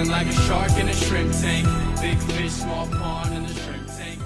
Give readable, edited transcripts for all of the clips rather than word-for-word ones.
Swimming like a shark in a shrimp tank. Big fish, small pond in the shrimp tank.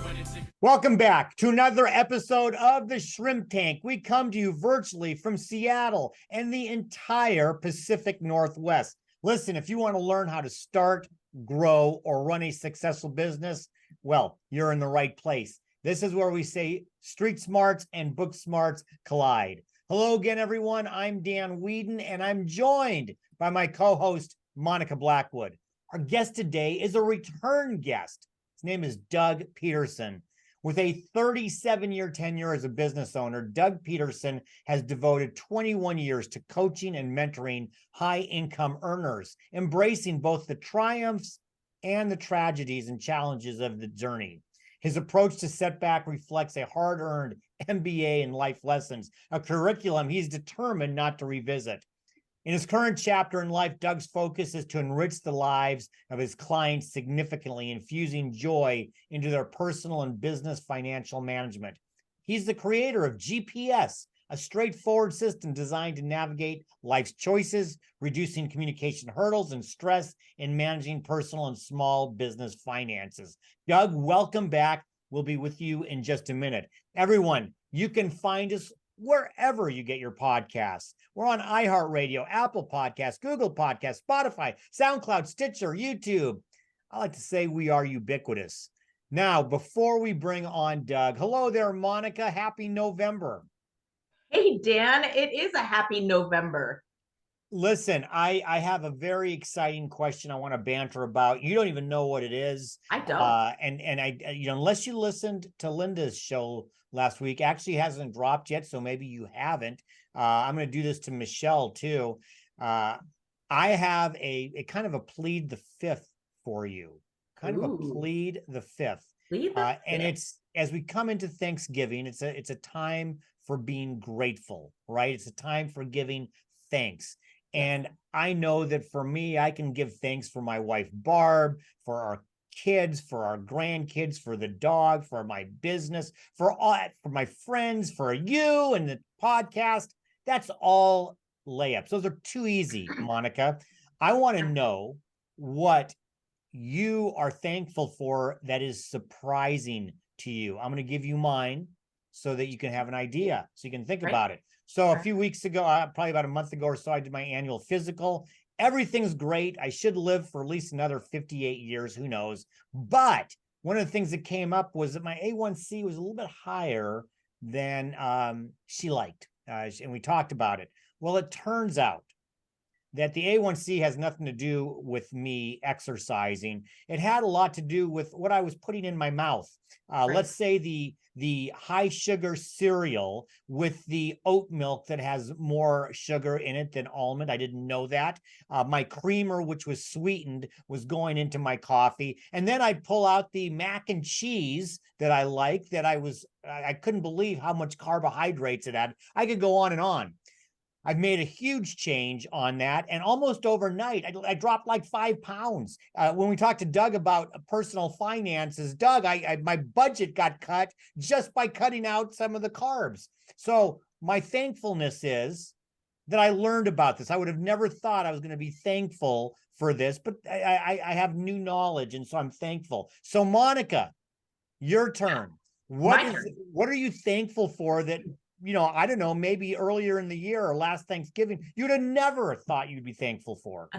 Welcome back to another episode of the Shrimp Tank. We come to you virtually from Seattle and the entire Pacific Northwest. Listen, if you want to learn how to start, grow, or run a successful business, well, you're in the right place. This is where we say street smarts and book smarts collide. Hello again, everyone. I'm Dan Weedin, and I'm joined by my co-host, Monica Blackwood. Our guest today is a return guest. His name is Doug Peterson. With a 37-year tenure as a business owner, Doug Peterson has devoted 21 years to coaching and mentoring high-income earners, embracing both the triumphs and the tragedies and challenges of the journey. His approach to setback reflects a hard-earned MBA in life lessons, a curriculum he's determined not to revisit. In his current chapter in life, Doug's focus is to enrich the lives of his clients significantly, infusing joy into their personal and business financial management. He's the creator of GPS, a straightforward system designed to navigate life's choices, reducing communication hurdles and stress in managing personal and small business finances. Doug, welcome back. We'll be with you in just a minute. Everyone, you can find us wherever you get your podcasts. We're on iHeartRadio, Apple Podcasts, Google Podcasts, Spotify, SoundCloud, Stitcher, YouTube. I like to say we are ubiquitous. Now, before we bring on Doug, hello there, Monica. Happy November. Hey, Dan, it is a happy November. Listen, I have a very exciting question I want to banter about. You don't even know what it is. I don't. And I, unless you listened to Linda's show last week, actually hasn't dropped yet, so maybe you haven't. I'm going to do this to Michelle too. I have a kind of a plead the fifth for you. Kind of a plead the fifth. And it's as we come into Thanksgiving, it's a time for being grateful, right? It's a time for giving thanks. And I know that for me, I can give thanks for my wife, Barb, for our kids, for our grandkids, for the dog, for my business, for my friends, for you and the podcast. That's all layups. Those are too easy, Monica. I want to know what you are thankful for that is surprising to you. I'm going to give you mine so that you can have an idea, so you can think about it. So a few weeks ago, probably about a month ago or so, I did my annual physical. Everything's great. I should live for at least another 58 years. Who knows? But one of the things that came up was that my A1C was a little bit higher than she liked. And we talked about it. Well, it turns out that the A1C has nothing to do with me exercising. It had a lot to do with what I was putting in my mouth. Let's say the high sugar cereal with the oat milk that has more sugar in it than almond. I didn't know that. My creamer, which was sweetened, was going into my coffee. And then I'd pull out the mac and cheese that I like, that I couldn't believe how much carbohydrates it had. I could go on and on. I've made a huge change on that. And almost overnight, I dropped like 5 pounds. When we talked to Doug about personal finances, Doug, my budget got cut just by cutting out some of the carbs. So my thankfulness is that I learned about this. I would have never thought I was going to be thankful for this, but I have new knowledge. And so I'm thankful. So Monica, your turn. What are you thankful for that, I don't know, maybe earlier in the year or last Thanksgiving, you'd have never thought you'd be thankful for?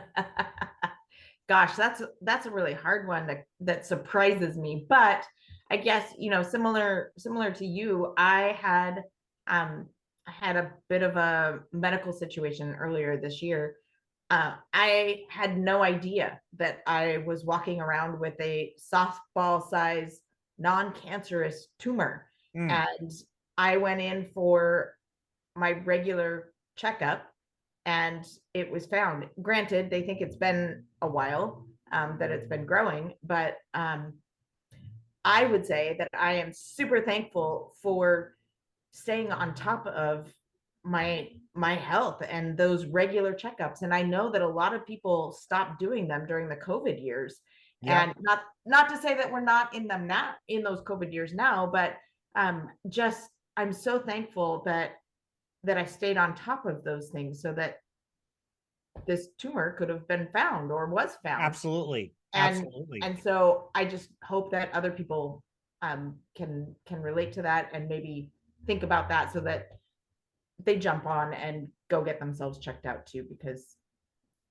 Gosh, that's a really hard one that surprises me. But I guess, similar to you, I had a bit of a medical situation earlier this year. I had no idea that I was walking around with a softball size non-cancerous tumor. And I went in for my regular checkup and it was found. Granted, they think it's been a while that it's been growing, but I would say that I am super thankful for staying on top of my health and those regular checkups. And I know that a lot of people stopped doing them during the COVID years. Yeah. And not to say that we're not in them now, in those COVID years now, but just I'm so thankful that I stayed on top of those things so that this tumor could have been found or was found. Absolutely. And Absolutely. and so I just hope that other people can relate to that and maybe think about that so that they jump on and go get themselves checked out too, because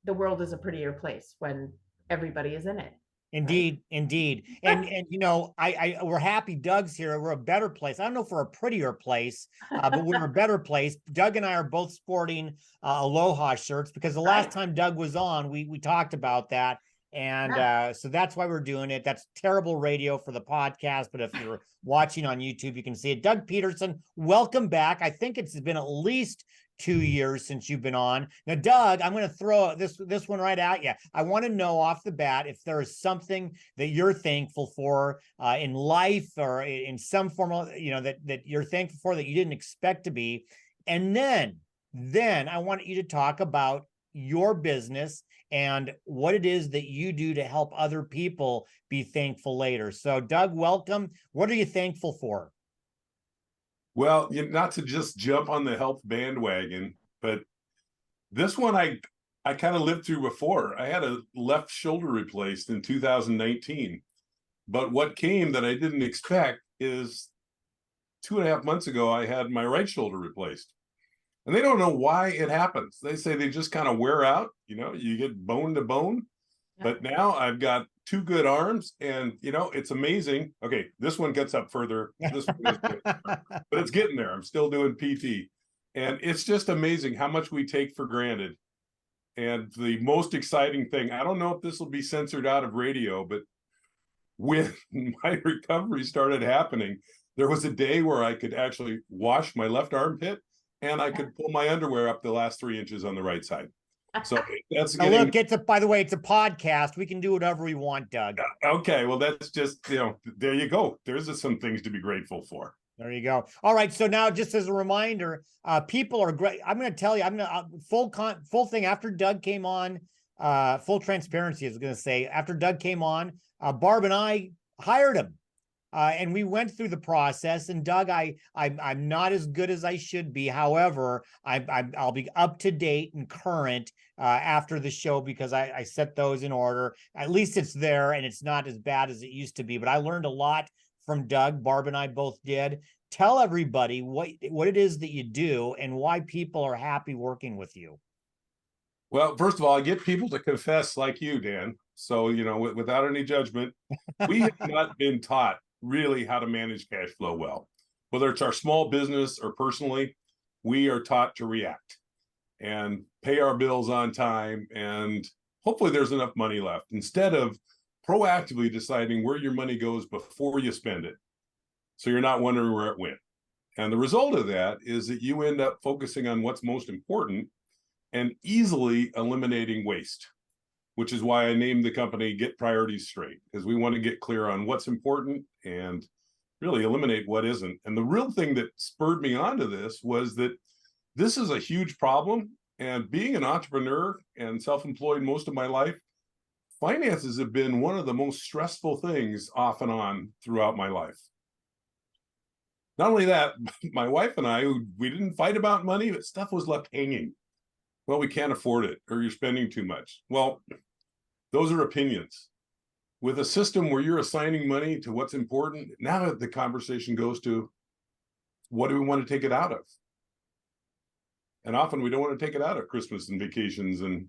the world is a prettier place when everybody is in it. Indeed, indeed. And you know, we're happy Doug's here. We're a better place. I don't know if we're a prettier place, but we're a better place. Doug and I are both sporting Aloha shirts because the last time Doug was on, we talked about that. And so that's why we're doing it. That's terrible radio for the podcast, but if you're watching on YouTube, you can see it. Doug Peterson, welcome back. I think it's been at least 2 years since you've been on. Now, Doug, I'm going to throw this one right at you. I want to know off the bat if there is something that you're thankful for in life or in some form of, you know, that you're thankful for that you didn't expect to be. And then I want you to talk about your business and what it is that you do to help other people be thankful later. So, Doug, welcome. What are you thankful for? Well, not to just jump on the health bandwagon, but this one I kind of lived through before. I had a left shoulder replaced in 2019. But what came that I didn't expect is 2.5 months ago, I had my right shoulder replaced. And they don't know why it happens. They say they just kind of wear out, you get bone to bone. Yeah. But now I've got 2 good arms and, it's amazing. Okay, this one gets up further. This one goes but it's getting there. I'm still doing PT. And it's just amazing how much we take for granted. And the most exciting thing, I don't know if this will be censored out of radio, but when my recovery started happening, there was a day where I could actually wash my left armpit and I could pull my underwear up the last 3 inches on the right side. So that's getting... Look, by the way, it's a podcast. We can do whatever we want, Doug. Okay, well, that's just, there you go. There's some things to be grateful for. There you go. All right. So now, just as a reminder, people are great. I'm going to tell you, full thing after Doug came on, full transparency, I was going to say, after Doug came on, Barb and I hired him. And we went through the process. And Doug, I'm not as good as I should be. However, I'll be up to date and current after the show because I set those in order. At least it's there, and it's not as bad as it used to be. But I learned a lot from Doug. Barb and I both did. Tell everybody what it is that you do and why people are happy working with you. Well, first of all, I get people to confess like you, Dan. So, without any judgment, we have not been taught really how to manage cash flow well. Whether it's our small business or personally, we are taught to react and pay our bills on time. And hopefully there's enough money left instead of proactively deciding where your money goes before you spend it. So you're not wondering where it went. And the result of that is that you end up focusing on what's most important and easily eliminating waste, which is why I named the company Get Priorities Straight, because we want to get clear on what's important and really eliminate what isn't. And the real thing that spurred me onto this was that this is a huge problem. And being an entrepreneur and self-employed most of my life, finances have been one of the most stressful things off and on throughout my life. Not only that, my wife and I, we didn't fight about money, but stuff was left hanging. Well, we can't afford it, or you're spending too much. Well, those are opinions. With a system where you're assigning money to what's important, now the conversation goes to, what do we want to take it out of? And often we don't want to take it out of Christmas and vacations and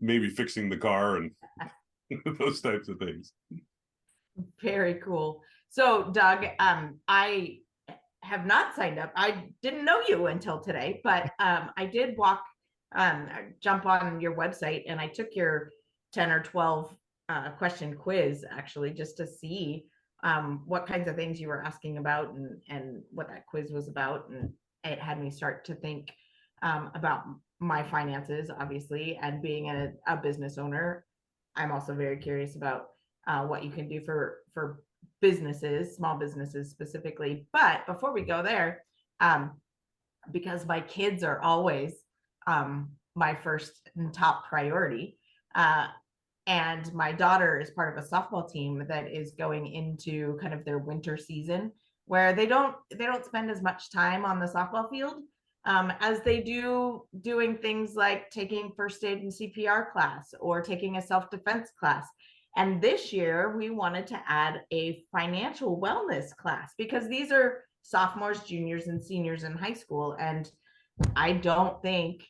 maybe fixing the car and those types of things. Very cool. So, Doug, I have not signed up. I didn't know you until today, but I did jump on your website and I took your 10 or 12 question quiz, actually, just to see what kinds of things you were asking about and what that quiz was about. And it had me start to think about my finances, obviously, and being a business owner. I'm also very curious about what you can do for businesses, small businesses specifically. But before we go there, because my kids are always my first and top priority, and my daughter is part of a softball team that is going into kind of their winter season where they don't spend as much time on the softball field. as they doing things like taking first aid and CPR class or taking a self-defense class. And this year we wanted to add a financial wellness class because these are sophomores, juniors, and seniors in high school. And I don't think,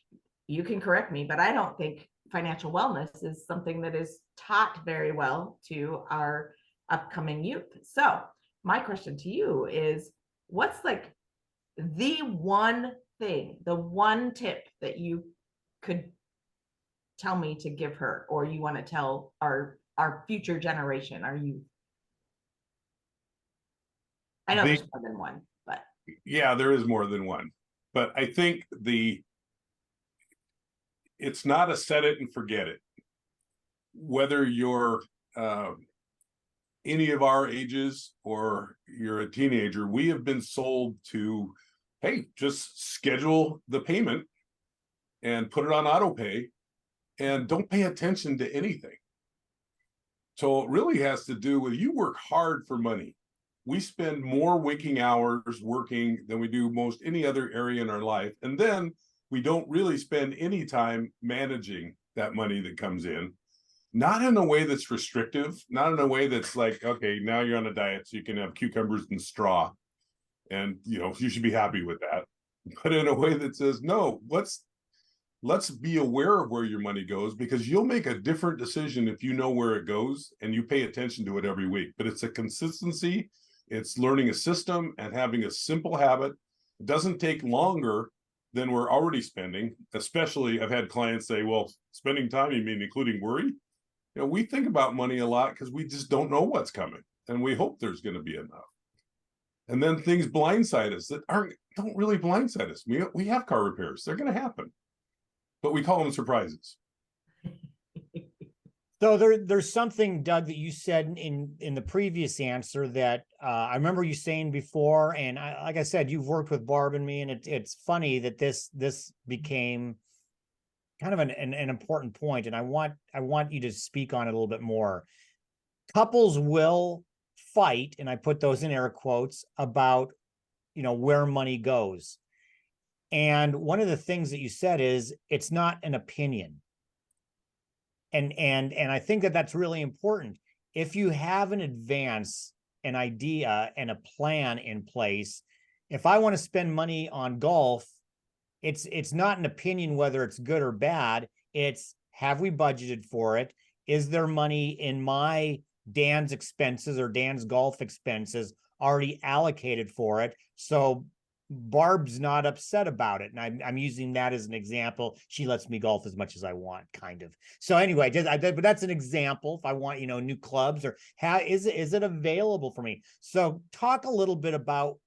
you can correct me, but I don't think financial wellness is something that is taught very well to our upcoming youth. So my question to you is, what's like the one thing, the one tip that you could tell me to give her, or you want to tell our future generation, our youth? I know there's more than one, but yeah, there is more than one. But I think it's not a set it and forget it. Whether you're any of our ages or you're a teenager, we have been sold to, hey, just schedule the payment and put it on auto pay and don't pay attention to anything. So it really has to do with, you work hard for money. We spend more waking hours working than we do most any other area in our life. And then we don't really spend any time managing that money that comes in. Not in a way that's restrictive, not in a way that's like, okay, now you're on a diet, so you can have cucumbers and straw. And, you know, you should be happy with that. But in a way that says, no, let's be aware of where your money goes, because you'll make a different decision if you know where it goes and you pay attention to it every week. But it's a consistency. It's learning a system and having a simple habit. It doesn't take longer than we're already spending. Especially, I've had clients say, well, spending time, you mean including worry? You know, we think about money a lot because we just don't know what's coming, and we hope there's going to be enough. And then things blindside us that don't really blindside us. We have car repairs; they're going to happen, but we call them surprises. So there's something, Doug, that you said in the previous answer that I remember you saying before, and like I said, you've worked with Barb and me, and it's funny that this became kind of an important point, and I want you to speak on it a little bit more. Couples will fight, and I put those in air quotes, about, you know, where money goes. And one of the things that you said is it's not an opinion. And I think that that's really important. If you have an advance, an idea, and a plan in place, if I want to spend money on golf, it's not an opinion whether it's good or bad. It's, have we budgeted for it? Is there money in my Dan's expenses or Dan's golf expenses already allocated for it? So Barb's not upset about it. And I'm using that as an example. She lets me golf as much as I want, kind of. So anyway, but that's an example. If I want, you know, new clubs, or how is it available for me? So talk a little bit about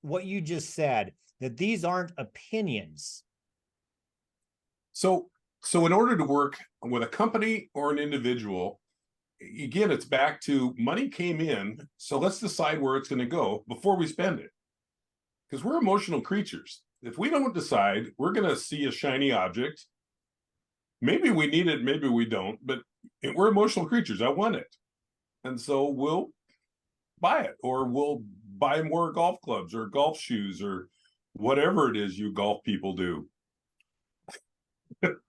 what you just said, that these aren't opinions. So in order to work with a company or an individual, again, it's back to money came in, so let's decide where it's going to go before we spend it. Because we're emotional creatures. If we don't decide, we're going to see a shiny object. Maybe we need it, maybe we don't, but we're emotional creatures. I want it. And so we'll buy it, or we'll buy more golf clubs or golf shoes or whatever it is you golf people do,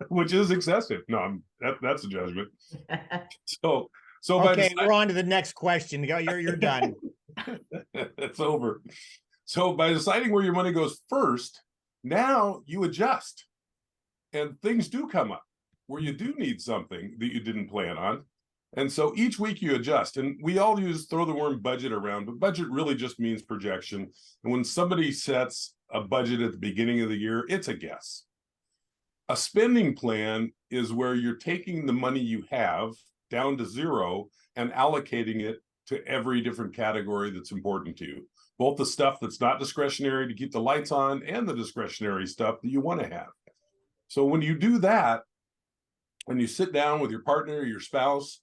which is excessive. No, that's a judgment. So okay, we're on to the next question. You're done. It's over. So by deciding where your money goes first, now you adjust, and things do come up where you do need something that you didn't plan on. And so each week you adjust, and we all throw the word budget around, but budget really just means projection. And when somebody sets a budget at the beginning of the year, it's a guess. A spending plan is where you're taking the money you have down to zero and allocating it to every different category that's important to you. Both the stuff that's not discretionary to keep the lights on and the discretionary stuff that you want to have. So when you do that, and you sit down with your partner or your spouse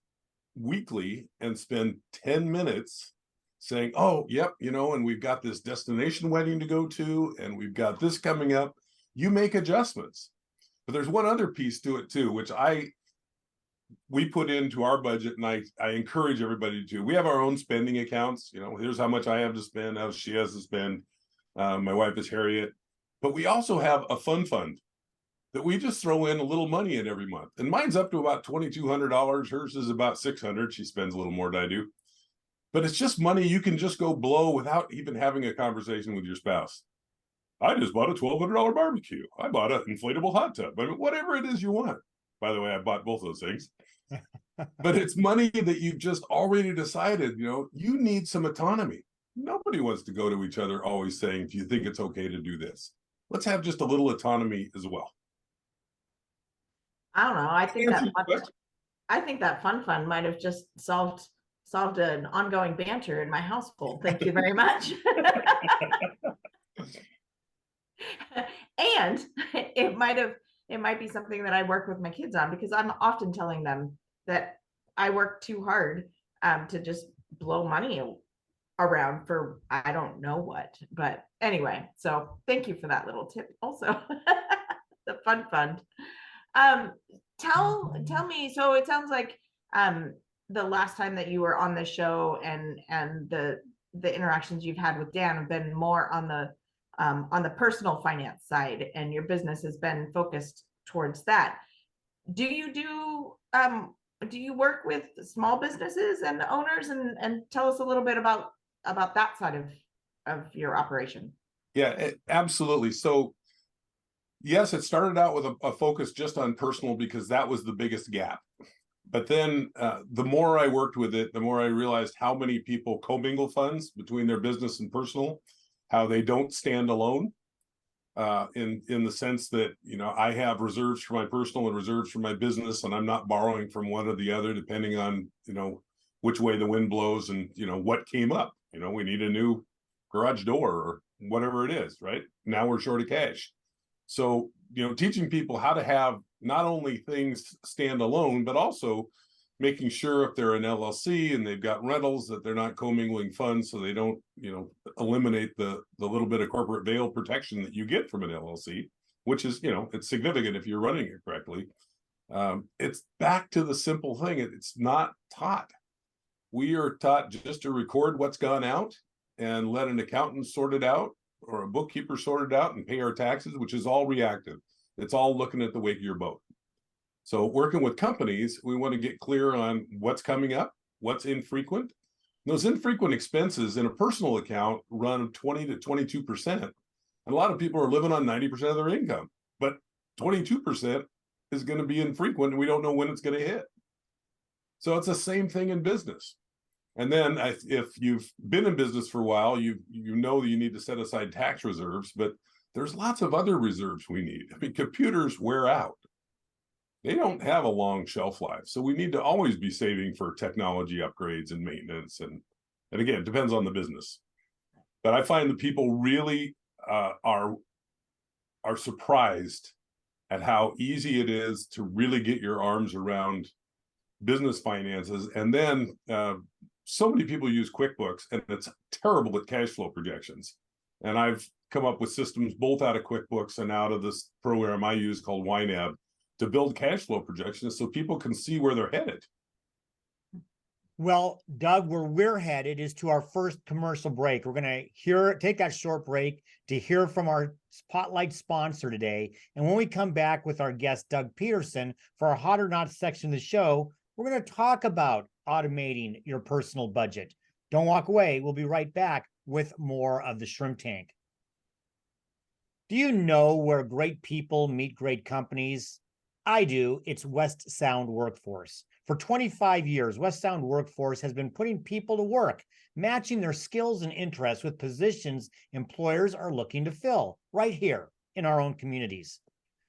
weekly and spend 10 minutes saying, oh, yep, you know, and we've got this destination wedding to go to, and we've got this coming up, you make adjustments. But there's one other piece to it too, which we put into our budget, and I encourage everybody to. We have our own spending accounts. You know, here's how much I have to spend, how she has to spend. My wife is Harriet. But we also have a fund that we just throw in a little money in every month. And mine's up to about $2,200. Hers is about $600. She spends a little more than I do. But it's just money you can just go blow without even having a conversation with your spouse. I just bought a $1,200 barbecue. I bought an inflatable hot tub. I mean, whatever it is you want. By the way, I bought both those things. But it's money that you've just already decided, you need some autonomy. Nobody wants to go to each other always saying, do you think it's okay to do this? Let's have just a little autonomy as well. I don't know. I think that fun might have just solved an ongoing banter in my household. Thank you very much. And it might be something that I work with my kids on, because I'm often telling them that I work too hard to just blow money around for I don't know what. But anyway, so thank you for that little tip also. The fun fund. Tell me, so it sounds like the last time that you were on the show and the interactions you've had with Dan have been more on the personal finance side, and your business has been focused towards that. Do you work with small businesses and owners, and tell us a little bit about that side of your operation? Yeah, absolutely. So yes, it started out with a focus just on personal because that was the biggest gap. But then the more I worked with it, the more I realized how many people commingle funds between their business and personal, how they don't stand alone in the sense that, I have reserves for my personal and reserves for my business, and I'm not borrowing from one or the other, depending on, which way the wind blows and, what came up. We need a new garage door or whatever it is, right? Now we're short of cash. So, teaching people how to have not only things stand alone, but also making sure if they're an LLC and they've got rentals that they're not commingling funds, so they don't, eliminate the little bit of corporate veil protection that you get from an LLC, which is, it's significant if you're running it correctly. It's back to the simple thing. It's not taught. We are taught just to record what's gone out and let an accountant sort it out or a bookkeeper sort it out and pay our taxes, which is all reactive. It's all looking at the wake of your boat. So working with companies, we want to get clear on what's coming up, what's infrequent. Those infrequent expenses in a personal account run 20 to 22%. And a lot of people are living on 90% of their income, but 22% is going to be infrequent and we don't know when it's going to hit. So it's the same thing in business. And then if you've been in business for a while, you know that you need to set aside tax reserves, but there's lots of other reserves we need. I mean, computers wear out. They don't have a long shelf life. So we need to always be saving for technology upgrades and maintenance. And again, it depends on the business. But I find that people really are surprised at how easy it is to really get your arms around business finances. And then so many people use QuickBooks and it's terrible at cash flow projections. And I've come up with systems both out of QuickBooks and out of this program I use called YNAB to build cash flow projections so people can see where they're headed. Well, Doug, where we're headed is to our first commercial break. We're going to take that short break to hear from our spotlight sponsor today. And when we come back with our guest, Doug Peterson, for our Hot or Not section of the show, we're going to talk about automating your personal budget. Don't walk away. We'll be right back with more of the Shrimp Tank. Do you know where great people meet great companies? I do. It's West Sound Workforce. For 25 years, West Sound Workforce has been putting people to work, matching their skills and interests with positions employers are looking to fill right here in our own communities.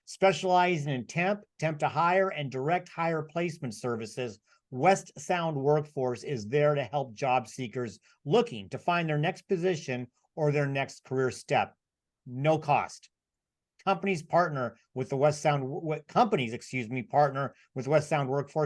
Specializing in temp to hire, and direct hire placement services, West Sound Workforce is there to help job seekers looking to find their next position or their next career step. No cost. Companies partner with West Sound Workforce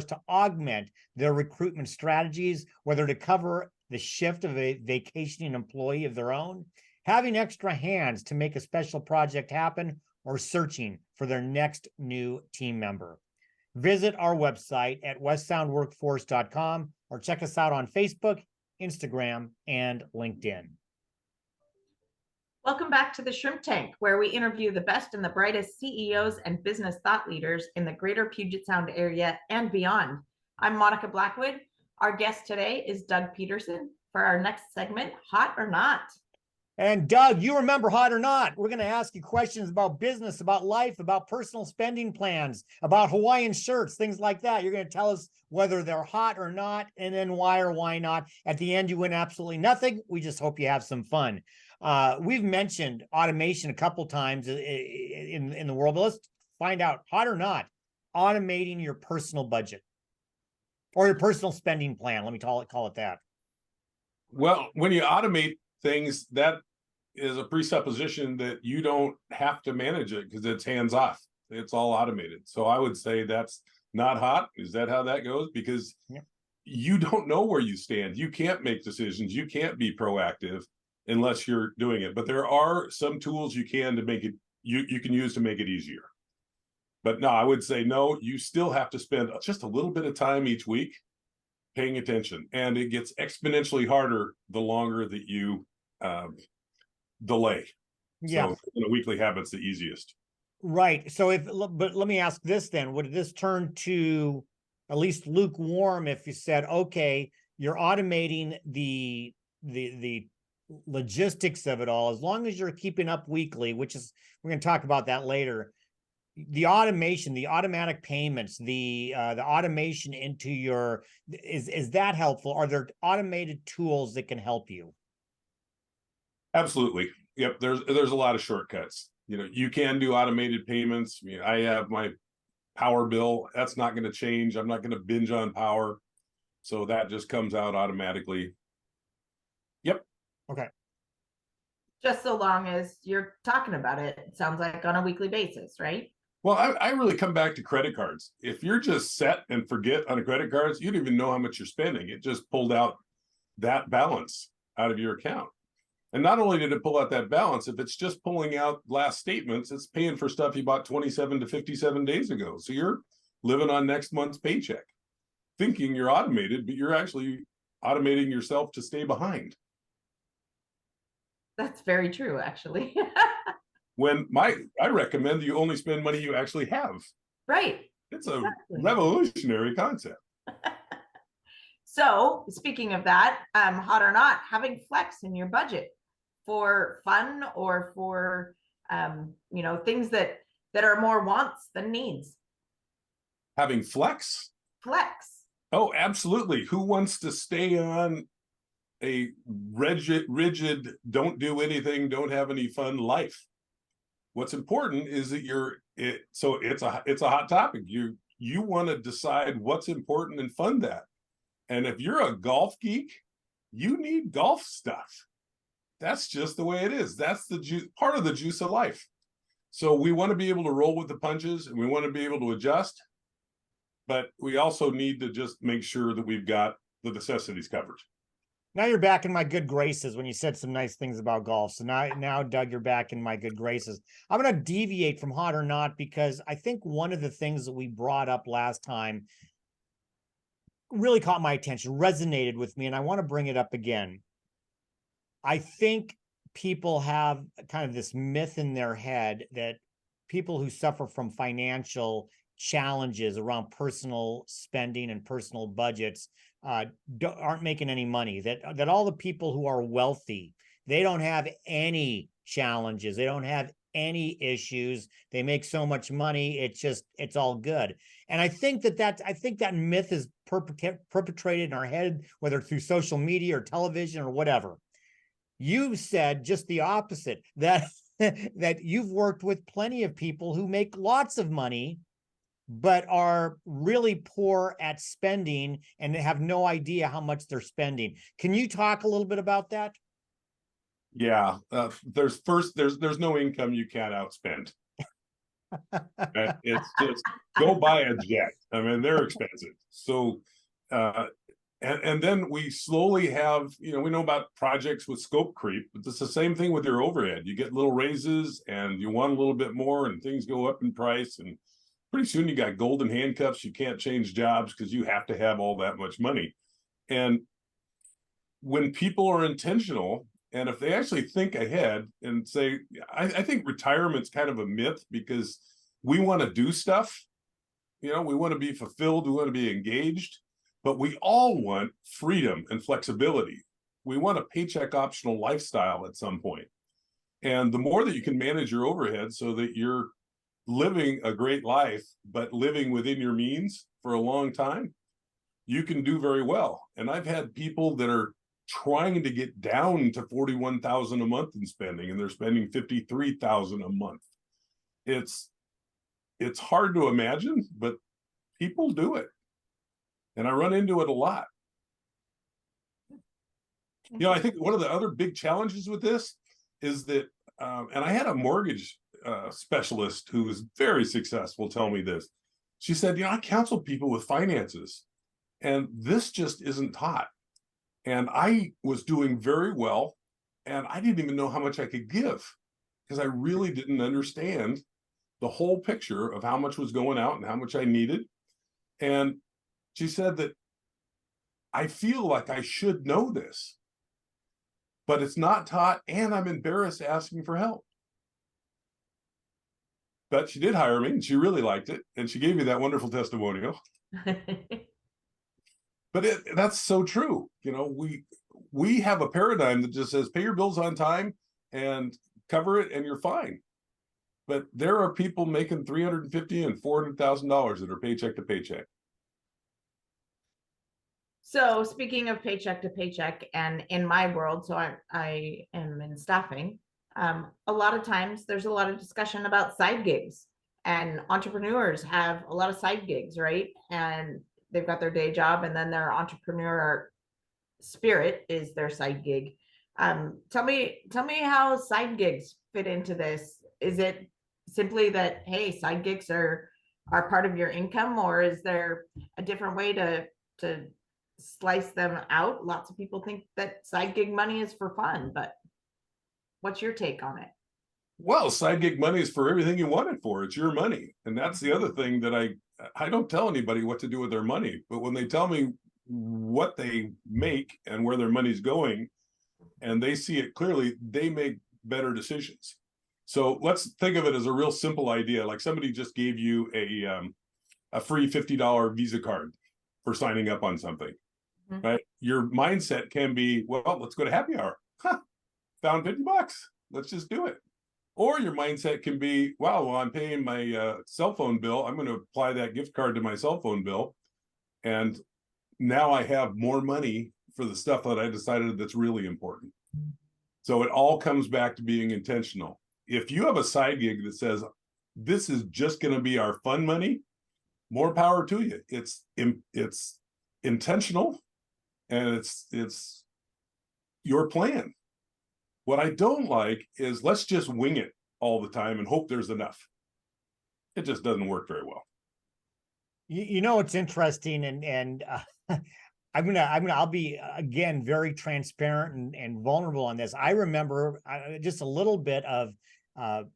to augment their recruitment strategies, whether to cover the shift of a vacationing employee of their own, having extra hands to make a special project happen, or searching for their next new team member. Visit our website at westsoundworkforce.com or check us out on Facebook, Instagram, and LinkedIn. Welcome back to the Shrimp Tank, where we interview the best and the brightest CEOs and business thought leaders in the greater Puget Sound area and beyond. I'm Monica Blackwood. Our guest today is Doug Peterson for our next segment, Hot or Not. And Doug, you remember Hot or Not. We're going to ask you questions about business, about life, about personal spending plans, about Hawaiian shirts, things like that. You're going to tell us whether they're hot or not, and then why or why not. At the end, you win absolutely nothing. We just hope you have some fun. We've mentioned automation a couple times in the world, but let's find out, hot or not, automating your personal budget or your personal spending plan. Let me call it that. Well, when you automate things, that is a presupposition that you don't have to manage it because it's hands off. It's all automated. So I would say that's not hot. Is that how that goes? Because you don't know where you stand. You can't make decisions. You can't be proactive unless you're doing it. But there are some tools you can to make it, you can use to make it easier. But no, I would say no, you still have to spend just a little bit of time each week paying attention. And it gets exponentially harder the longer that you delay. Yeah. So weekly habits the easiest. Right. So but let me ask this then, would this turn to at least lukewarm if you said, okay, you're automating the logistics of it all, as long as you're keeping up weekly, which is, we're going to talk about that later. The automation, the automatic payments, the automation into your, is that helpful? Are there automated tools that can help you? Absolutely. Yep. There's a lot of shortcuts. You can do automated payments. I have my power bill. That's not going to change. I'm not going to binge on power. So that just comes out automatically. Yep. Okay. Just so long as you're talking about it, it sounds like on a weekly basis, right? Well, I really come back to credit cards. If you're just set and forget on a credit cards, you don't even know how much you're spending. It just pulled out that balance out of your account. And not only did it pull out that balance, if it's just pulling out last statements, it's paying for stuff you bought 27 to 57 days ago. So you're living on next month's paycheck, thinking you're automated, but you're actually automating yourself to stay behind. That's very true, actually. I recommend you only spend money you actually have. Right. It's a revolutionary concept. So speaking of that, hot or not, having flex in your budget for fun or for things that are more wants than needs. Having flex? Flex. Oh, absolutely. Who wants to stay on a rigid, don't do anything, don't have any fun life? What's important is that so it's a hot topic. You want to decide what's important and fund that. And if you're a golf geek, you need golf stuff. That's just the way it is. That's the part of the juice of life. So we want to be able to roll with the punches and we want to be able to adjust. But we also need to just make sure that we've got the necessities covered. Now you're back in my good graces when you said some nice things about golf. So now, Doug, you're back in my good graces. I'm going to deviate from hot or not because I think one of the things that we brought up last time really caught my attention, resonated with me, and I want to bring it up again. I think people have kind of this myth in their head that people who suffer from financial challenges around personal spending and personal budgets aren't making any money, that all the people who are wealthy, they don't have any challenges, they don't have any issues, they make so much money, it's all good. And I think that myth is perpetrated in our head, whether through social media or television or whatever. You said just the opposite, that you've worked with plenty of people who make lots of money but are really poor at spending and have no idea how much they're spending. Can you talk a little bit about that? Yeah, there's no income you can't outspend. It's just go buy a jet. I mean, they're expensive. So, and then we slowly have, we know about projects with scope creep, but it's the same thing with your overhead. You get little raises and you want a little bit more and things go up in price, and pretty soon you got golden handcuffs. You can't change jobs because you have to have all that much money. And when people are intentional And if they actually think ahead and say, I think retirement's kind of a myth because we want to do stuff, we want to be fulfilled, we want to be engaged, but we all want freedom and flexibility. We want a paycheck optional lifestyle at some point. And the more that you can manage your overhead so that you're living a great life, but living within your means for a long time, you can do very well. And I've had people that are trying to get down to $41,000 a month in spending, and they're spending $53,000 a month. It's hard to imagine, but people do it. And I run into it a lot. I think one of the other big challenges with this is that, and I had a mortgage specialist who was very successful tell me this. She said, I counsel people with finances, and this just isn't taught. And I was doing very well, and I didn't even know how much I could give because I really didn't understand the whole picture of how much was going out and how much I needed. And she said that I feel like I should know this, but it's not taught, and I'm embarrassed asking for help. But she did hire me, and she really liked it, and she gave me that wonderful testimonial. But that's so true. We have a paradigm that just says pay your bills on time and cover it, and you're fine. But there are people making $350,000 and $400,000 that are paycheck to paycheck. So speaking of paycheck to paycheck, and in my world, so I am in staffing, a lot of times there's a lot of discussion about side gigs, and entrepreneurs have a lot of side gigs, right? And they've got their day job, and then their entrepreneur spirit is their side gig. Tell me how side gigs fit into this. Is it simply that, hey, side gigs are part of your income, or is there a different way to slice them out? Lots of people think that side gig money is for fun, but what's your take on it? Well, side gig money is for everything you want it for. It's your money. And that's the other thing that I don't tell anybody what to do with their money, but when they tell me what they make and where their money's going, and they see it clearly, they make better decisions. So let's think of it as a real simple idea. Like somebody just gave you a free $50 Visa card for signing up on something, right? Your mindset can be, well, let's go to happy hour. Found $50. Let's just do it. Or your mindset can be, wow, well, I'm paying my cell phone bill. I'm going to apply that gift card to my cell phone bill. And now I have more money for the stuff that I decided that's really important. So it all comes back to being intentional. If you have a side gig that says, this is just going to be our fun money, more power to you. It's intentional, and it's your plan. What I don't like is let's just wing it all the time and hope there's enough. It just doesn't work very well. It's interesting, and I'll be again very transparent and vulnerable on this. I remember just a little bit of not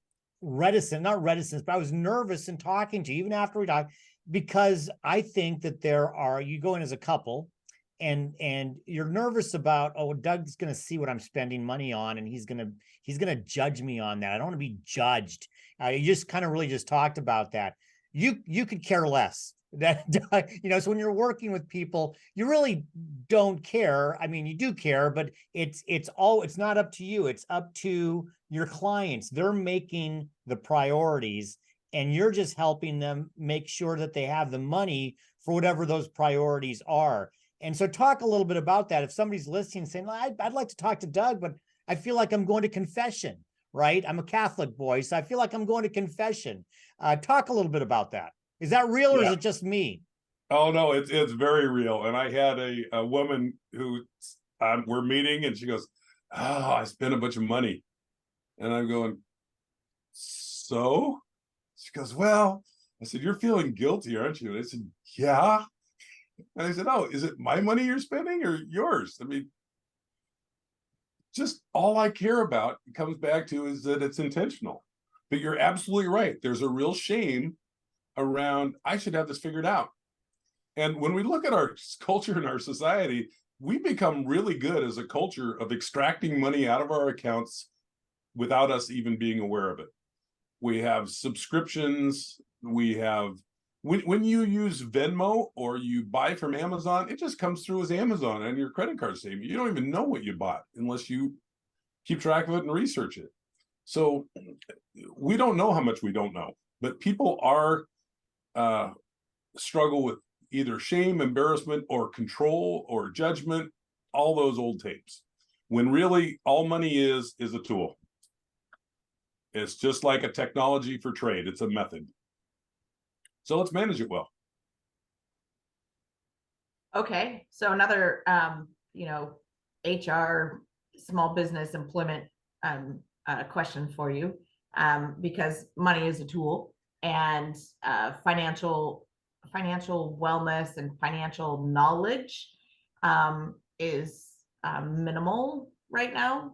reticence, but I was nervous in talking to you, even after we talked, because I think that you go in as a couple, and you're nervous about, oh, Doug's going to see what I'm spending money on, and he's going to judge me on that. I don't want to be judged. You just kind of really just talked about that. You could care less. That so when you're working with people, you really don't care. I mean, you do care, but it's not up to you. It's up to your clients. They're making the priorities, and you're just helping them make sure that they have the money for whatever those priorities are. And so talk a little bit about that. If somebody's listening saying, well, I'd like to talk to Doug, but I feel like I'm going to confession, right? I'm a Catholic boy, so I feel like I'm going to confession. Talk a little bit about that. Is that real, or is it just me? Oh, no, it's very real. And I had a woman who we're meeting, and she goes, oh, I spent a bunch of money. And I'm going, so? She goes, well, I said, you're feeling guilty, aren't you? And I said, yeah. And I said, oh, is it my money you're spending or yours? I mean, just all I care about comes back to is that it's intentional. But you're absolutely right. There's a real shame around, I should have this figured out. And when we look at our culture and our society, we become really good as a culture of extracting money out of our accounts without us even being aware of it. We have subscriptions. We have, when you use Venmo or you buy from Amazon, it just comes through as Amazon on your credit card statement. You don't even know what you bought unless you keep track of it and research it. So we don't know how much we don't know, but people are struggle with either shame, embarrassment, or control or judgment, all those old tapes, when really all money is a tool. It's just like a technology for trade. It's a method. So let's manage it well. Okay, so another HR, small business employment question for you, because money is a tool, and financial wellness and financial knowledge is minimal right now,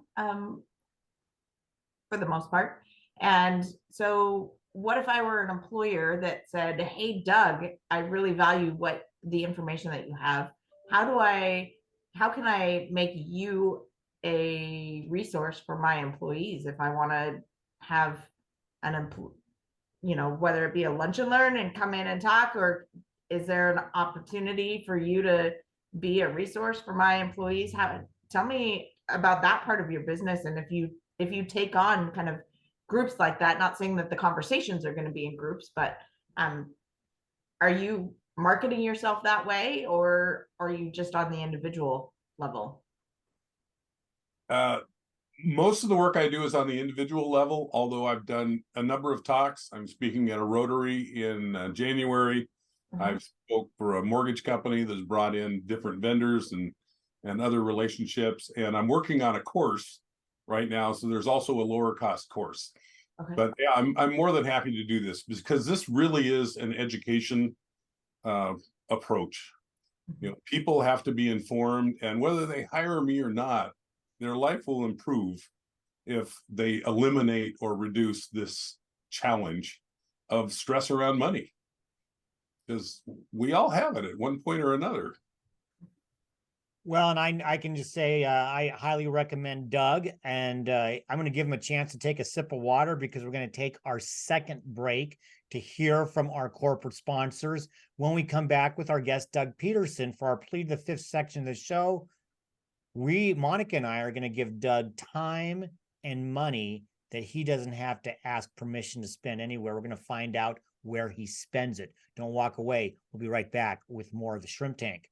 for the most part. And so what if I were an employer that said, hey, Doug, I really value the information that you have. How can I make you a resource for my employees if I want to have whether it be a lunch and learn and come in and talk, or is there an opportunity for you to be a resource for my employees? Tell me about that part of your business, and if you take on kind of groups like that, not saying that the conversations are going to be in groups, but are you marketing yourself that way, or are you just on the individual level? Most of the work I do is on the individual level, although I've done a number of talks. I'm speaking at a Rotary in January. Mm-hmm. I've spoke for a mortgage company that's brought in different vendors and other relationships, and I'm working on a course right now, so there's also a lower cost course. Okay. But yeah, I'm more than happy to do this, because this really is an education approach. Mm-hmm. People have to be informed, and whether they hire me or not, their life will improve if they eliminate or reduce this challenge of stress around money, because we all have it at one point or another. Well, and I can just say I highly recommend Doug, and I'm going to give him a chance to take a sip of water, because we're going to take our second break to hear from our corporate sponsors. When we come back with our guest, Doug Peterson, for our Plead the Fifth section of the show, Monica and I are going to give Doug time and money that he doesn't have to ask permission to spend anywhere. We're going to find out where he spends it. Don't walk away. We'll be right back with more of the Shrimp Tank.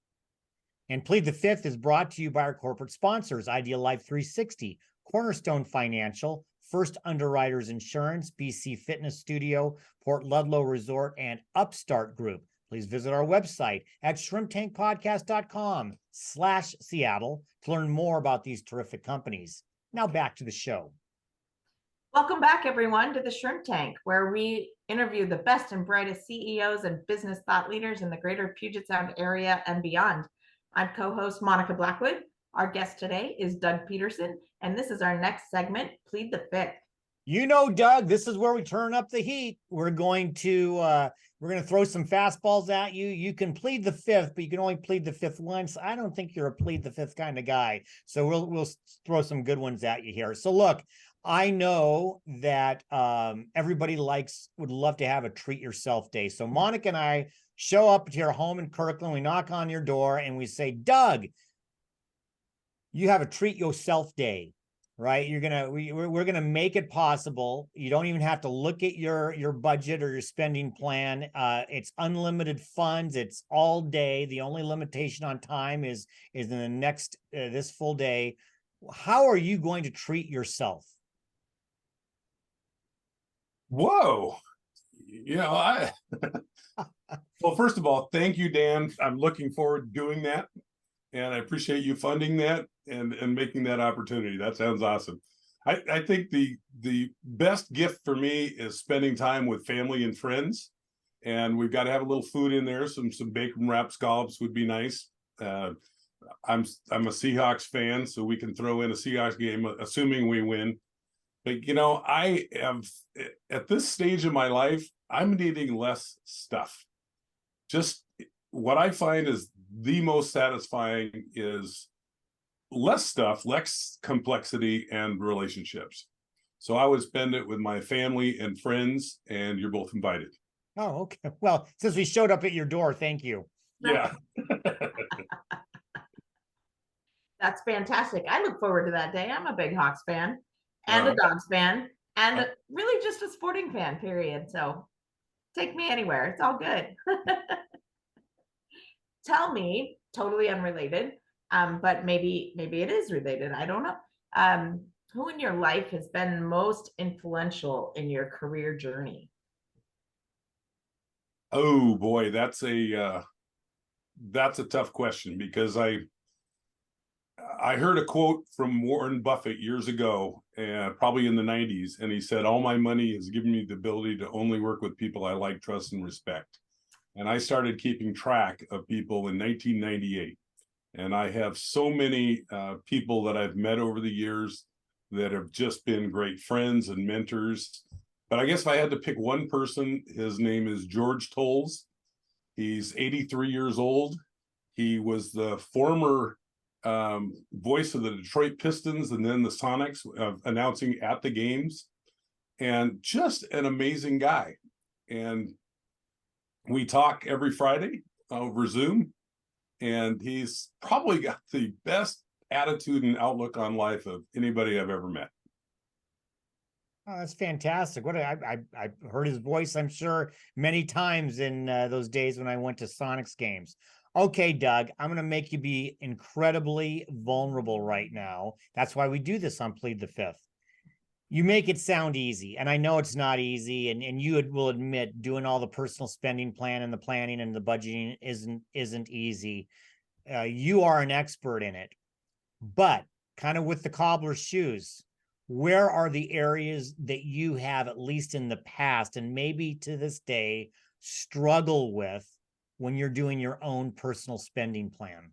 And Plead the Fifth is brought to you by our corporate sponsors: Ideal Life 360, Cornerstone Financial, First Underwriters Insurance, BC Fitness Studio, Port Ludlow Resort, and Upstart Group. Please visit our website at shrimptankpodcast.com/Seattle to learn more about these terrific companies. Now back to the show. Welcome back, everyone, to the Shrimp Tank, where we interview the best and brightest CEOs and business thought leaders in the greater Puget Sound area and beyond. I'm co-host Monica Blackwood. Our guest today is Doug Peterson, and this is our next segment, Plead the Fifth. Doug, this is where we turn up the heat. We're going to throw some fastballs at you. You can plead the fifth, but you can only plead the fifth once. I don't think you're a plead the fifth kind of guy. So we'll throw some good ones at you here. So look, I know that everybody would love to have a treat yourself day. So Monica and I show up to your home in Kirkland. We knock on your door and we say, Doug, you have a treat yourself day, right? We're gonna make it possible. You don't even have to look at your budget or your spending plan. It's unlimited funds. It's all day. The only limitation on time is in the next this full day. How are you going to treat yourself? Whoa. Well, first of all, thank you, Dan. I'm looking forward to doing that. And I appreciate you funding that and making that opportunity. That sounds awesome. I think the best gift for me is spending time with family and friends. And we've got to have a little food in there. Some bacon wrapped scallops would be nice. I'm a Seahawks fan, so we can throw in a Seahawks game, assuming we win. But I have, at this stage of my life, I'm needing less stuff. Just what I find is the most satisfying is less stuff, less complexity, and relationships. So I would spend it with my family and friends, and you're both invited. Oh, okay. Well, since we showed up at your door, thank you. Yeah. That's fantastic. I look forward to that day. I'm a big Hawks fan and a Dogs fan and really just a sporting fan, period. So take me anywhere. It's all good. Tell me, totally unrelated, but maybe it is related. I don't know. Who in your life has been most influential in your career journey? Oh boy, that's a tough question, because I heard a quote from Warren Buffett years ago, probably in the 90s, and he said, "All my money has given me the ability to only work with people I like, trust, and respect." And I started keeping track of people in 1998. And I have so many people that I've met over the years that have just been great friends and mentors. But I guess if I had to pick one person, his name is George Tolles. He's 83 years old. He was the former voice of the Detroit Pistons and then the Sonics, announcing at the games, and just an amazing guy. And we talk every Friday over Zoom, and he's probably got the best attitude and outlook on life of anybody I've ever met. Oh, that's fantastic. I heard his voice, I'm sure, many times in those days when I went to Sonics games. Okay, Doug, I'm going to make you be incredibly vulnerable right now. That's why we do this on Plead the Fifth. You make it sound easy, and I know it's not easy, and you will admit doing all the personal spending plan and the planning and the budgeting isn't easy. You are an expert in it, but kind of with the cobbler's shoes, where are the areas that you have, at least in the past and maybe to this day, struggle with when you're doing your own personal spending plan?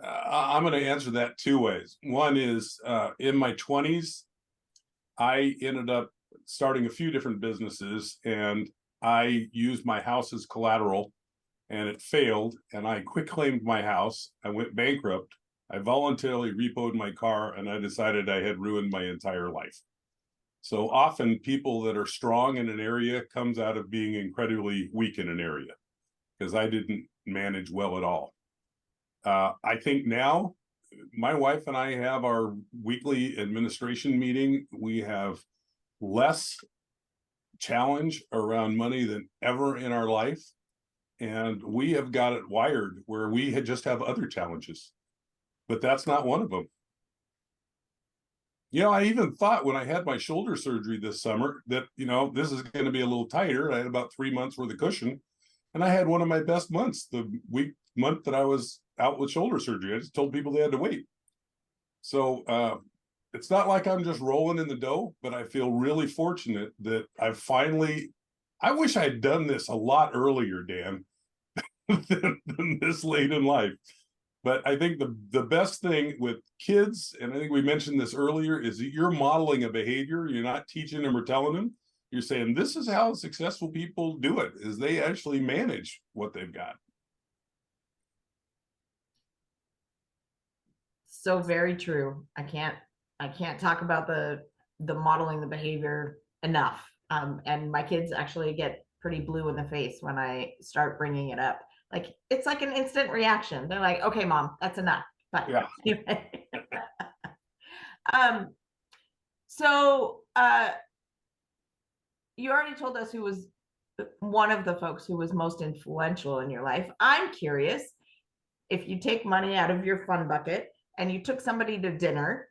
I'm going to answer that two ways. One is in my 20s, I ended up starting a few different businesses, and I used my house as collateral, and it failed, and I quit claimed my house. I went bankrupt. I voluntarily repoed my car, and I decided I had ruined my entire life. So often people that are strong in an area comes out of being incredibly weak in an area, because I didn't manage well at all. I think now my wife and I have our weekly administration meeting. We have less challenge around money than ever in our life. And we have got it wired where we just have other challenges, but that's not one of them. You know, I even thought when I had my shoulder surgery this summer that, this is going to be a little tighter. I had about 3 months worth of cushion, and I had one of my best months, the month that I was out with shoulder surgery. I just told people they had to wait. So it's not like I'm just rolling in the dough, but I feel really fortunate that I wish I had done this a lot earlier, Dan, than this late in life. But I think the best thing with kids, and I think we mentioned this earlier, is that you're modeling a behavior. You're not teaching them or telling them. You're saying this is how successful people do it, is they actually manage what they've got. So very true. I can't talk about the modeling the behavior enough. And my kids actually get pretty blue in the face when I start bringing it up. Like, it's like an instant reaction. They're like, "Okay, Mom, that's enough." But Yeah. anyway. So you already told us who was one of the folks who was most influential in your life. I'm curious, if you take money out of your fun bucket and you took somebody to dinner,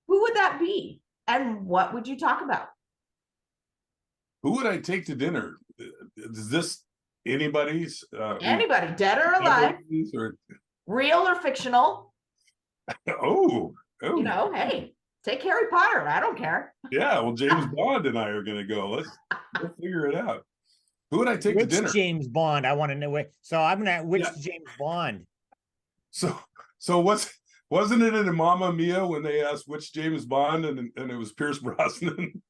who would that be? And what would you talk about? Who would I take to dinner? Is this anybody's? Anybody, dead or alive, real or fictional? Oh. Hey, take Harry Potter. I don't care. Yeah, well, James Bond and I are going to go. Let's figure it out. Who would I take to dinner? James Bond? I want to know. So I'm going to, which James Bond? So wasn't it in Mamma Mia when they asked which James Bond, and it was Pierce Brosnan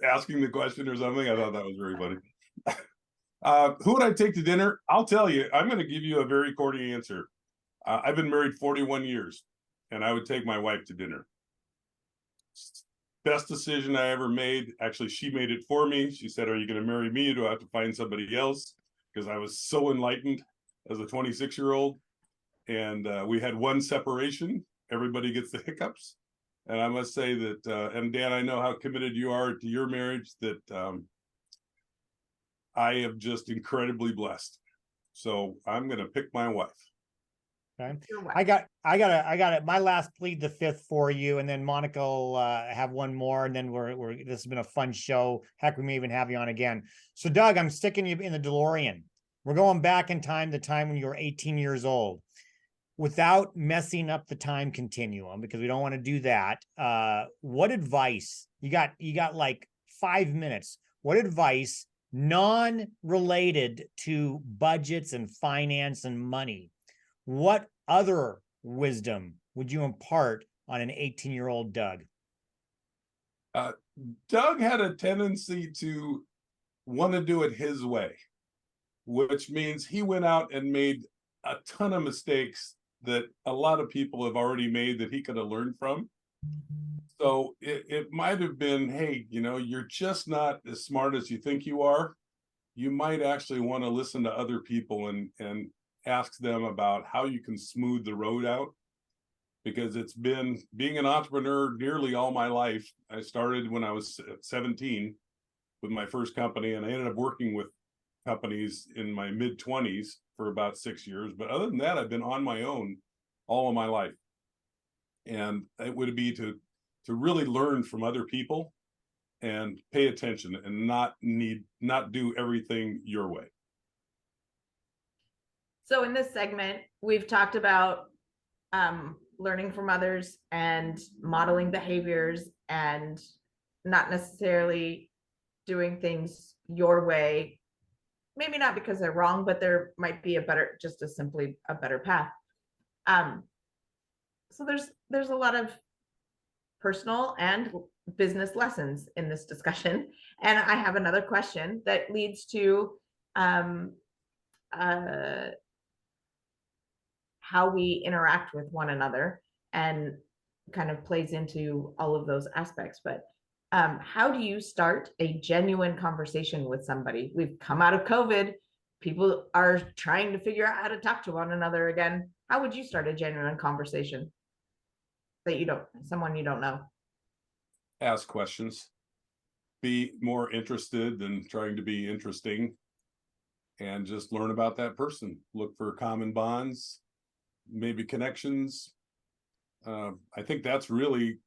asking the question or something? I thought that was very funny. Who would I take to dinner? I'll tell you, I'm going to give you a very corny answer. I've been married 41 years, and I would take my wife to dinner. Best decision I ever made. Actually, she made it for me. She said, "Are you going to marry me, or do I have to find somebody else?" Because I was so enlightened as a 26-year-old. And we had one separation. Everybody gets the hiccups. And I must say that, and Dan, I know how committed you are to your marriage, that I am just incredibly blessed. So I'm going to pick my wife. Okay. Your wife. I got it. My last plead the fifth for you, and then Monica will have one more, and then we're this has been a fun show. Heck, we may even have you on again. So Doug, I'm sticking you in the DeLorean. We're going back in time, the time when you were 18 years old, without messing up the time continuum, because we don't want to do that. What advice you got? You got like 5 minutes. What advice, non-related to budgets and finance and money, what other wisdom would you impart on an 18-year-old Doug? Doug had a tendency to want to do it his way, which means he went out and made a ton of mistakes that a lot of people have already made that he could have learned from. So it might have been, hey, you're just not as smart as you think you are. You might actually want to listen to other people and ask them about how you can smooth the road out, because it's been being an entrepreneur nearly all my life. I started when I was 17 with my first company, and I ended up working with companies in my mid-20s for about 6 years. But other than that, I've been on my own all of my life. And it would be to really learn from other people and pay attention and not do everything your way. So in this segment, we've talked about learning from others and modeling behaviors and not necessarily doing things your way. Maybe not because they're wrong, but there might be simply a better path. So there's a lot of personal and business lessons in this discussion. And I have another question that leads to how we interact with one another and kind of plays into all of those aspects. But how do you start a genuine conversation with somebody? We've come out of COVID. People are trying to figure out how to talk to one another again. How would you start a genuine conversation that someone you don't know? Ask questions. Be more interested than trying to be interesting, and just learn about that person. Look for common bonds, maybe connections. I think that's really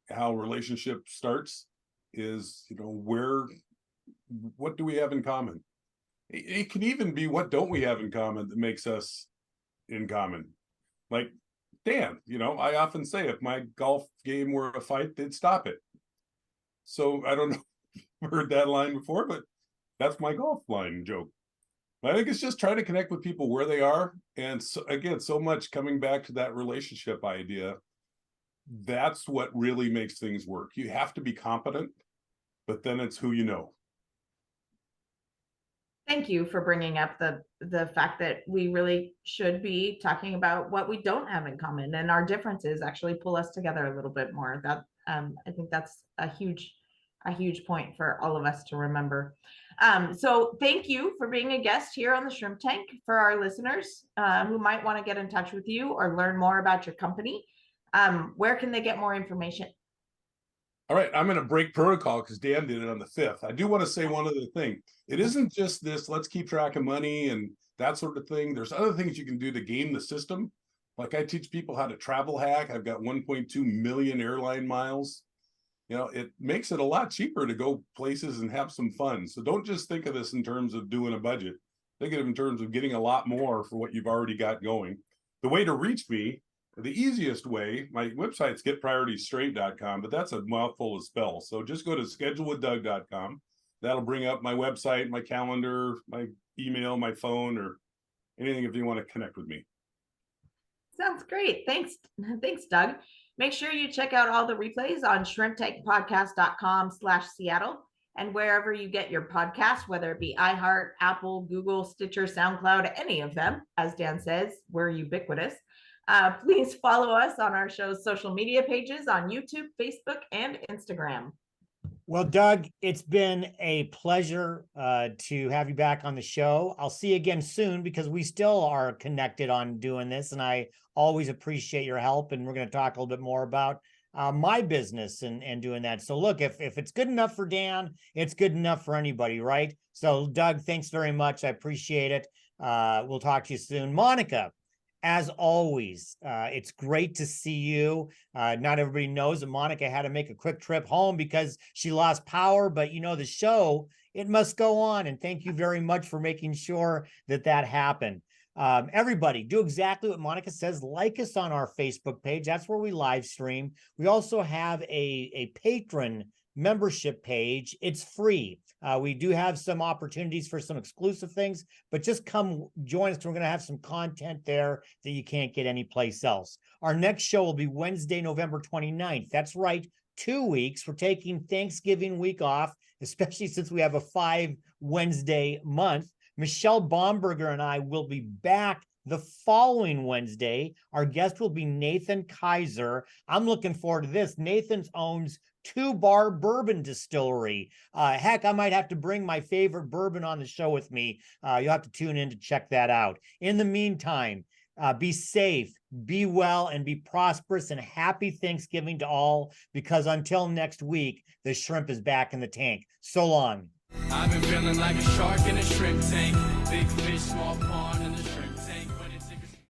how relationship starts, is, what do we have in common? It can even be, what don't we have in common that makes us in common? Like Dan, I often say, if my golf game were a fight, they'd stop it. So I don't know if you've heard that line before, but that's my golf line joke. I think it's just trying to connect with people where they are. And so, again, so much coming back to that relationship idea. That's what really makes things work. You have to be competent, but then it's who you know. Thank you for bringing up the fact that we really should be talking about what we don't have in common, and our differences actually pull us together a little bit more. That I think that's a huge point for all of us to remember. So thank you for being a guest here on the Shrimp Tank. For our listeners who might want to get in touch with you or learn more about your company, where can they get more information? All right, I'm going to break protocol because Dan did it on the 5th. I do want to say one other thing. It isn't just this, let's keep track of money and that sort of thing. There's other things you can do to game the system. Like, I teach people how to travel hack. I've got 1.2 million airline miles. It makes it a lot cheaper to go places and have some fun. So don't just think of this in terms of doing a budget. Think of it in terms of getting a lot more for what you've already got going. The way to reach me, the easiest way, my website's getprioritiesstraight.com, but that's a mouthful of spells. So just go to schedulewithdoug.com. That'll bring up my website, my calendar, my email, my phone, or anything if you want to connect with me. Sounds great. Thanks, Doug. Make sure you check out all the replays on shrimptankpodcast.com/Seattle. and wherever you get your podcast, whether it be iHeart, Apple, Google, Stitcher, SoundCloud, any of them. As Dan says, we're ubiquitous. Please follow us on our show's social media pages on YouTube, Facebook, and Instagram. Well, Doug, it's been a pleasure to have you back on the show. I'll see you again soon because we still are connected on doing this, and I always appreciate your help. And we're going to talk a little bit more about my business and doing that. So look, if it's good enough for Dan, it's good enough for anybody, right? So Doug, thanks very much. I appreciate it. We'll talk to you soon. Monica, as always, it's great to see you. Not everybody knows that Monica had to make a quick trip home because she lost power, but you know, the show, it must go on. And thank you very much for making sure that that happened. Everybody, do exactly what Monica says. Like us on our Facebook page. That's where we live stream. We also have a patron membership page. It's free. We do have some opportunities for some exclusive things, but just come join us. We're going to have some content there that you can't get anyplace else. Our next show will be Wednesday, November 29th. That's right, 2 weeks. We're taking Thanksgiving week off, especially since we have a 5 Wednesday month. Michelle Bomberger and I will be back the following Wednesday. Our guest will be Nathan Kaiser. I'm looking forward to this. Nathan owns 2 Bar Bourbon Distillery. Heck, I might have to bring my favorite bourbon on the show with me. You'll have to tune in to check that out. In the meantime, be safe, be well, and be prosperous, and happy Thanksgiving to all, because until next week, the shrimp is back in the tank. So long. I've been feeling like a shark in a shrimp tank. Big fish, small pond.